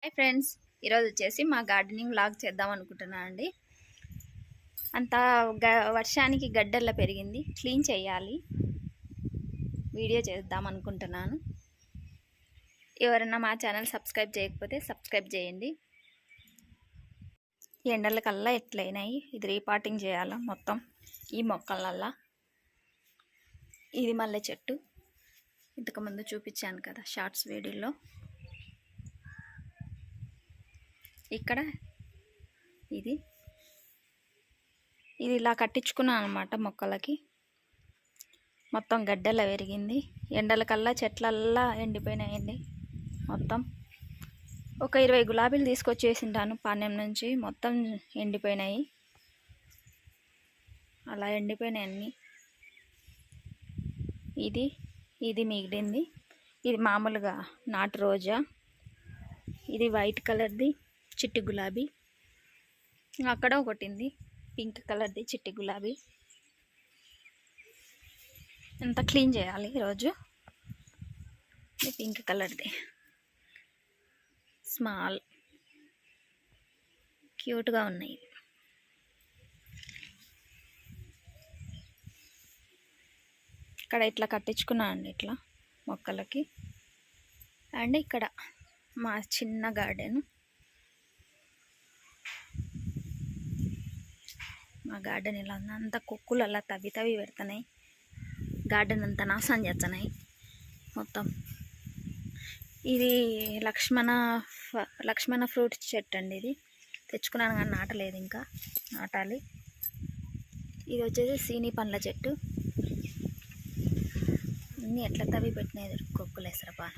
Hi friends, ఈరోజు వచ్చేసి మా గార్డెనింగ్ వ్లాగ్ చేద్దాం అనుకుంటున్నాను అండి. అంతా వర్షానికి గడ్డల్లా పెరిగింది, క్లీన్ చేయాలి, వీడియో చేద్దాం అనుకుంటున్నాను. ఎవరైనా మా ఛానల్ సబ్స్క్రైబ్ చేయకపోతే సబ్స్క్రైబ్ చేయండి. ఎండలకల్లా ఎట్లయినాయి, ఇది రీపాటింగ్ చేయాలా మొత్తం ఈ మొక్కలల్లా. ఇది మల్లె చెట్టు, ఇంతకుముందు చూపించాను కదా షార్ట్స్ వీడియోలో. ఇక్కడ ఇది ఇలా కట్టించుకున్నాను అనమాట. మొక్కలకి మొత్తం గడ్డలా పెరిగింది, ఎండలకల్లా చెట్లల్లా ఎండిపోయినాయండి మొత్తం. ఒక 20 గులాబీలు తీసుకొచ్చేసింటాను పాణ్యం నుంచి, మొత్తం ఎండిపోయినాయి. అలా ఎండిపోయినాయి అన్నీ. ఇది మిగిలింది. ఇది మామూలుగా నాటు రోజా. ఇది వైట్ కలర్ది చిట్టి గులాబీ. అక్కడ ఒకటింది పింక్ కలర్ది చిట్టి గులాబీ. అంతా క్లీన్ చేయాలి ఈరోజు. ఇది పింక్ కలర్ది స్మాల్, క్యూట్గా ఉన్నాయి. ఇక్కడ ఇట్లా కట్టించుకున్నా అండి, ఇట్లా మొక్కలకి. అండ్ ఇక్కడ మా చిన్న గార్డెన్. మా గార్డెన్ ఇలా ఉంది. అంతా కుక్కులు అలా తవ్వి పెడుతున్నాయి, గార్డెన్ అంతా నాశనం చేస్తున్నాయి మొత్తం. ఇది లక్ష్మణ ఫ్రూట్ చెట్టు అండి. ఇది తెచ్చుకున్నాను కానీ నాటలేదు, ఇంకా నాటాలి. ఇది వచ్చేసి సీని పండ్ల చెట్టు. అన్నీ ఎట్లా తవ్వి పెట్టినాయి కుక్కులు ఎసరపా.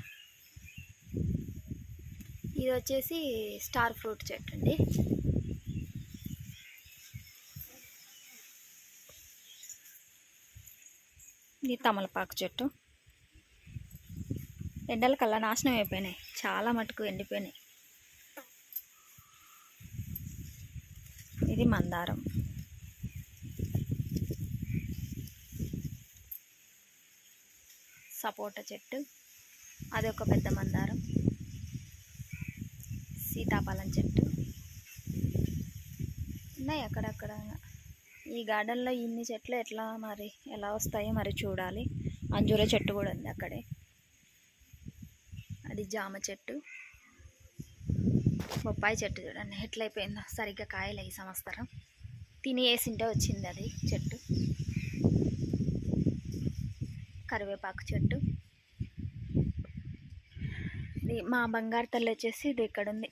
ఇది వచ్చేసి స్టార్ ఫ్రూట్ చెట్టు అండి. ఇది తమలపాకు చెట్టు. ఎండలకల్లా నాశనం అయిపోయినాయి, చాలా మటుకు ఎండిపోయినాయి. ఇది మందారం. సపోటా చెట్టు, అది ఒక పెద్ద మందారం. సీతాఫలం చెట్టు ఉన్నాయి అక్కడక్కడ. ఈ గార్డెన్లో ఇన్ని చెట్లు ఎలా వస్తాయో మరి చూడాలి. అంజూర చెట్టు కూడా ఉంది అక్కడే. అది జామ చెట్టు. బొప్పాయి చెట్టు చూడండి ఎట్లయిపోయిందో, సరిగ్గా కాయలు ఈ సంవత్సరం. తినేసింటే వచ్చింది అది చెట్టు. కరివేపాకు చెట్టు. ఇది మా బంగారు తల్లి వచ్చేసి ఇది ఇక్కడ ఉంది.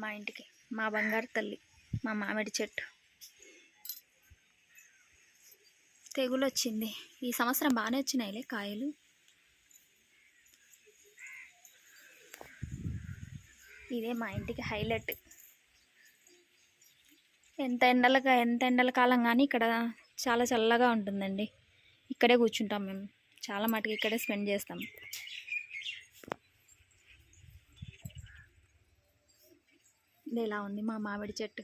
మా ఇంటికి మా బంగారు తల్లి, మా మామిడి చెట్టు. తెగులు వచ్చింది ఈ సంవత్సరం, బాగానే వచ్చినాయిలే కాయలు. ఇదే మా ఇంటికి హైలైట్. ఎంత ఎండల కాలం కానీ ఇక్కడ చాలా చల్లగా ఉంటుందండి. ఇక్కడే కూర్చుంటాం మేము, చాలా మటుకు ఇక్కడే స్పెండ్ చేస్తాం. ఇది ఇలా ఉంది మా మామిడి చెట్టు.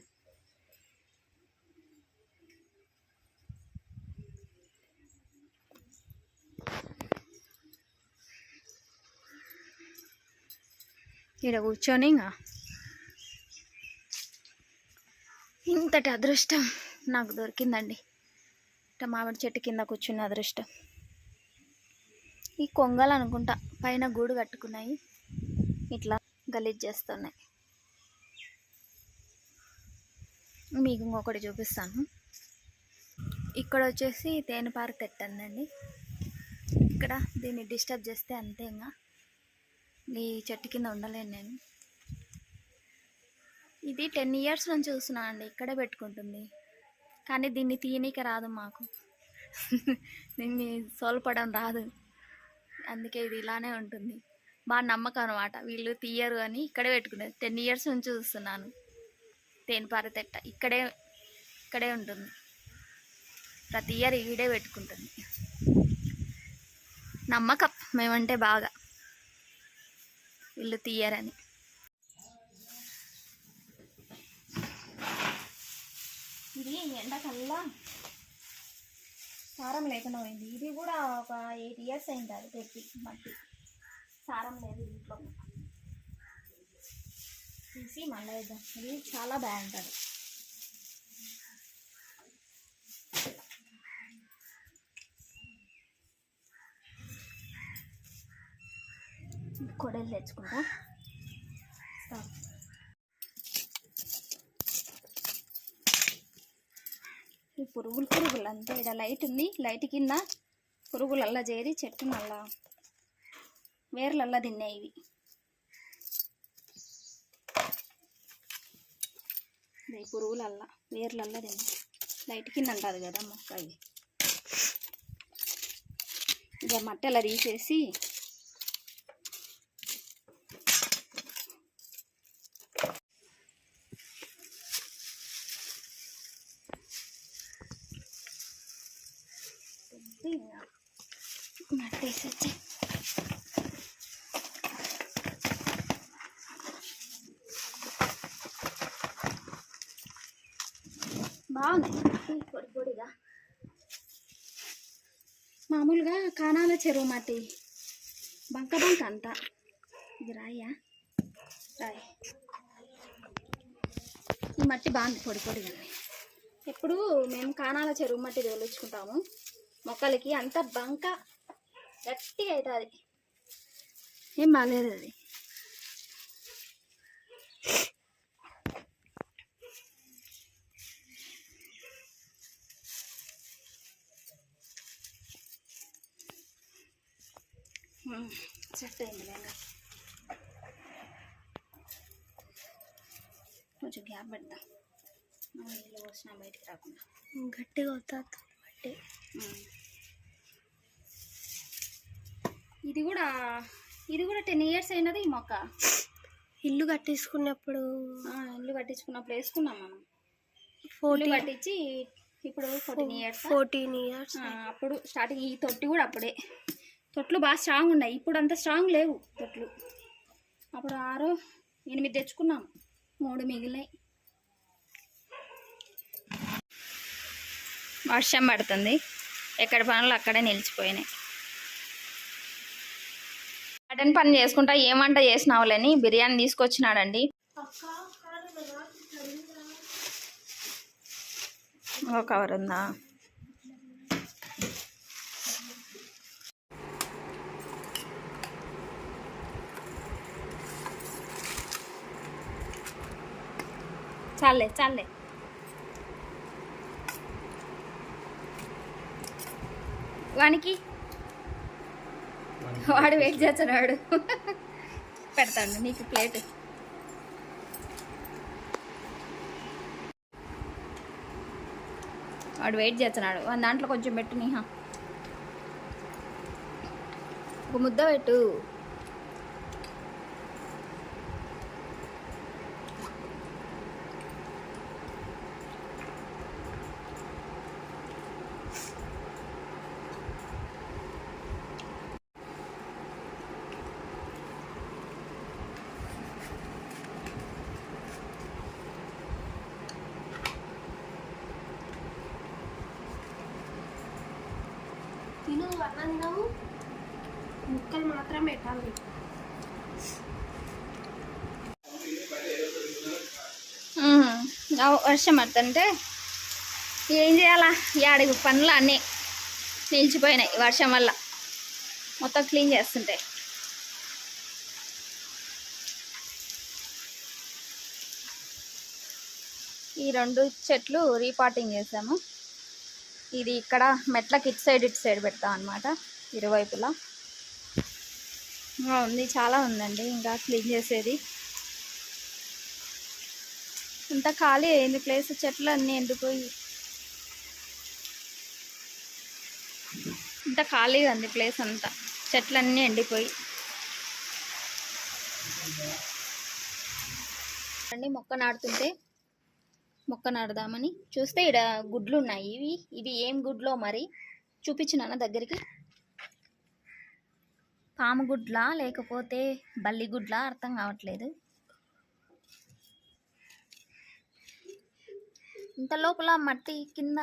ఇక్కడ కూర్చొని ఇంతటి అదృష్టం నాకు దొరికిందండి. మామిడి చెట్టు కింద కూర్చున్న అదృష్టం. ఈ కొంగలు అనుకుంటా పైన గూడు కట్టుకున్నాయి, ఇట్లా గలీజ్ చేస్తున్నాయి. మీకు ఇంకొకటి చూపిస్తాను. ఇక్కడ వచ్చేసి తేనెపార తెట్టందండి. ఇక్కడ దీన్ని డిస్టర్బ్ చేస్తే అంతే, ఇంకా ఈ చెట్టు కింద ఉండలేను నేను. ఇది 10 ఇయర్స్ నుంచి చూస్తున్నాను అండి, ఇక్కడే పెట్టుకుంటుంది. కానీ దీన్ని తీయనీకి రాదు మాకు, దీన్ని సోల్పడం రాదు. అందుకే ఇది ఇలానే ఉంటుంది. బాగా నమ్మకం అనమాట, వీళ్ళు తీయరు అని ఇక్కడే పెట్టుకునేది. 10 ఇయర్స్ నుంచి చూస్తున్నాను. తేనెపార తెట్ట ఇక్కడే ఉంటుంది, ప్రతి ఇయర్ ఈడే పెట్టుకుంటుంది. నమ్మకం మేమంటే బాగా, వీళ్ళు తీయరని. ఇది ఎండకల్లా సారం లేకుండా పోయింది. ఇది కూడా ఒక 8 ఇయర్స్ అయింది అది పెట్టి, మట్టి సారం లేదు ఇంట్లో. తీసి మళ్ళీ వేద్దాం. ఇది చాలా బాగుంటుంది. కొడలు తెచ్చుకుంటా. ఈ పురుగులు అంతా ఇక్కడ లైట్ ఉంది. లైట్ కింద పురుగులల్లా చేరి చెట్టు నల్లా వేర్లల్లా తిన్నాయి. ఇవి ఈ పురుగులల్లా వేర్లల్లా తిన్నాయి. లైట్ కింద అంటుంది కదా మొక్క. ఇది ఇక మట్టి అలా తీసేసి మట్టి వేసేసి బాగున్నాయి పొడి పొడిగా. మామూలుగా కానాల చెరువు మట్టి బంక బంక అంతా. ఇది రాయా రాయి. ఈ మట్టి బాగుంది పొడి పొడిగా. ఎప్పుడు మేము కానాల చెరువు మట్టి తోలుచుకుంటాము మొక్కలకి. అంత బంక గట్టిగా అవుతుంది. ఏం బాగాలేదు అది. సెట్ అయింది లేండి. కొంచెం గ్యాప్ పెడతాం. నీళ్ళు పోసినా బయటికి రాకుండా గట్టిగా అవుతుంది మట్టి. ఇది కూడా 10 years అయినది ఈ మొక్క. ఇల్లు కట్టించుకున్నప్పుడు వేసుకున్నాం మనం. 40 కట్టించి ఇప్పుడు 14 years. అప్పుడు స్టార్టింగ్. ఈ తొట్టి కూడా అప్పుడే. తొట్లు బాగా స్ట్రాంగ్ ఉన్నాయి. ఇప్పుడు అంత స్ట్రాంగ్ లేవు తొట్లు. అప్పుడు 6, 8 తెచ్చుకున్నాం. 3 మిగిలినాయి. వర్షం పడుతుంది. ఎక్కడ పనులు అక్కడే నిలిచిపోయినాయి. మటన్ పని చేసుకుంటా ఏం వంట చేసినావులని బిర్యానీ తీసుకొచ్చినాడండి. ఒక కవర్ ఉందా? చాలే వాడు వెయిట్ చేస్తున్నాడు. పెడతాడు నీకు ప్లేట్. వాడు వెయిట్ చేస్తున్నాడు. దాంట్లో కొంచెం పెట్టు నీహా. ఒక ముద్ద పెట్టు. తిను అన్నం ముక్కలు మాత్రం పెట్టాలి. వర్షం పడుతుంటే ఏం చేయాలా? ఈ అడుగు పనులు అన్నీ నిలిచిపోయినాయి వర్షం వల్ల. మొత్తం క్లీన్ చేస్తుంటే ఈ 2 చెట్లు రీపాటింగ్ చేసాము. ఇది ఇక్కడ మెట్లకి ఇటు సైడ్ పెడతాం అన్నమాట. ఇరువైపులా ఉంది. చాలా ఉందండి ఇంకా క్లీన్ చేసేది. ఇంత ఖాళీ అయింది ప్లేస్. చెట్లు అన్నీ ఎండిపోయి ఇంత ఖాళీగా ఉంది ప్లేస్ అంతా. చెట్లన్నీ ఎండిపోయి అండి. మొక్క నాటుదామని చూస్తే ఇక్కడ గుడ్లు ఉన్నాయి. ఇవి ఏం గుడ్లో మరి చూపించినానా దగ్గరికి. పాము గుడ్లా లేకపోతే బల్లి గుడ్లా అర్థం కావట్లేదు. ఇంత లోపల మట్టి కింద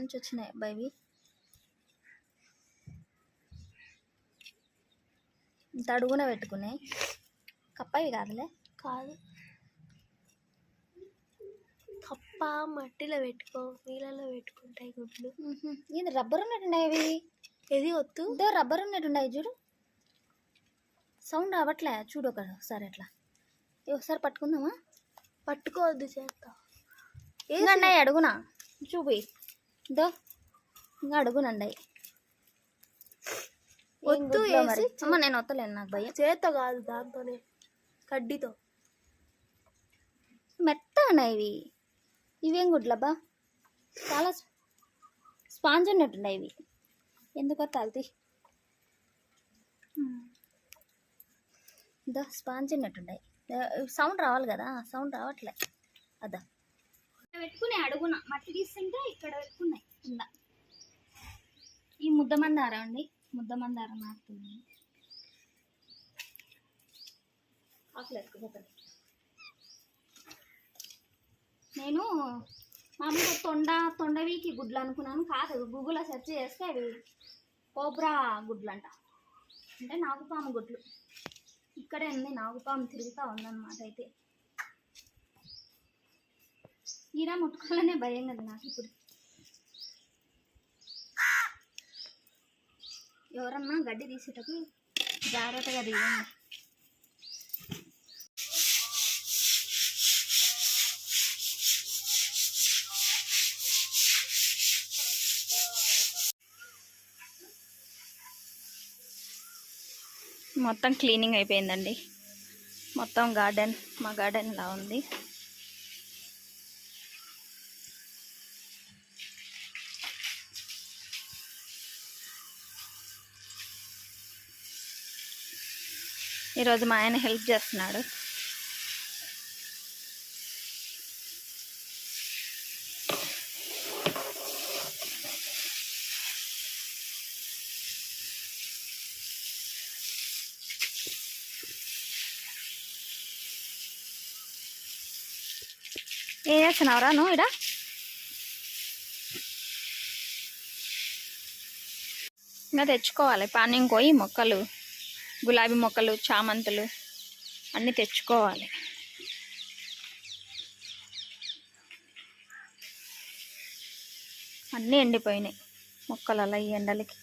నుంచి వచ్చినాయి బైవి. ఇంత అడుగున పెట్టుకున్నాయి. కప్పవి కాదులే. కాదు తప్ప మట్టిలో పెట్టుకో, నీళ్ళలో పెట్టుకుంటాయి గుడ్లు. ఇది రబ్బర్ ఉన్నట్టున్నాయి అవి. ఏది వద్దు, ఇదో రబ్బర్ ఉన్నట్టున్నాయి చూడు. సౌండ్ రావట్లే చూడు ఒకసారి అట్లా. ఒకసారి పట్టుకుందామా? పట్టుకోవద్దు చేస్తా. ఇంకా అన్నాయి అడుగునా చూపి. ఇదో ఇంకా అడుగునండాయి. వద్దు మరి అమ్మ నేను వత్తలేను, నాకు భయం. చేత్తో కాదు, దాంతోనే కడ్డీతో. మెత్తగా ఇవి. ఇవేం గుడ్లబ్బా, చాలా స్పాంజ్ ఉన్నట్టున్నాయి ఇవి. ఎందుకో తాల్తి ఇదో స్పాంజ్ ఉన్నట్టున్నాయి. సౌండ్ రావాలి కదా, సౌండ్ రావట్లే. అదా పెట్టుకుని అడుగున మట్టి తీస్తుంటే ఇక్కడ పెట్టుకున్నాయి కింద. ఈ ముద్దమందారం అండి, ముద్దమందారం నాటుతుంది. ఆకులు ఎత్తుకుపోతుంది. నేను మామూలుగా తొండవికి గుడ్లు అనుకున్నాను, కాదు గూగుల్లో సెర్చ్ చేస్తే అవి కోబ్రా గుడ్లు అంట, అంటే నాగుపాము గుడ్లు. ఇక్కడే ఉంది నాగుపాము, తిరుగుతూ ఉందన్నమాట. అయితే ఈరా ముట్టుకోవాలనే భయం కదా నాకు ఇప్పుడు. ఎవరన్నా గడ్డి తీసేటప్పుడు జాగ్రత్తగా తీయండి. మొత్తం క్లీనింగ్ అయిపోయిందండి. మొత్తం గార్డెన్, మా గార్డెన్ ఇలా ఉంది. ఈరోజు మా ఆయన హెల్ప్ చేస్తున్నాడు. ఏం చేస్తున్నావురా నువ్వు ఇడా? ఇంకా తెచ్చుకోవాలి పానీయం పోయి, మొక్కలు గులాబీ మొక్కలు, చామంతులు అన్నీ తెచ్చుకోవాలి. అన్నీ ఎండిపోయినాయి మొక్కలు అలా ఈ ఎండలకి.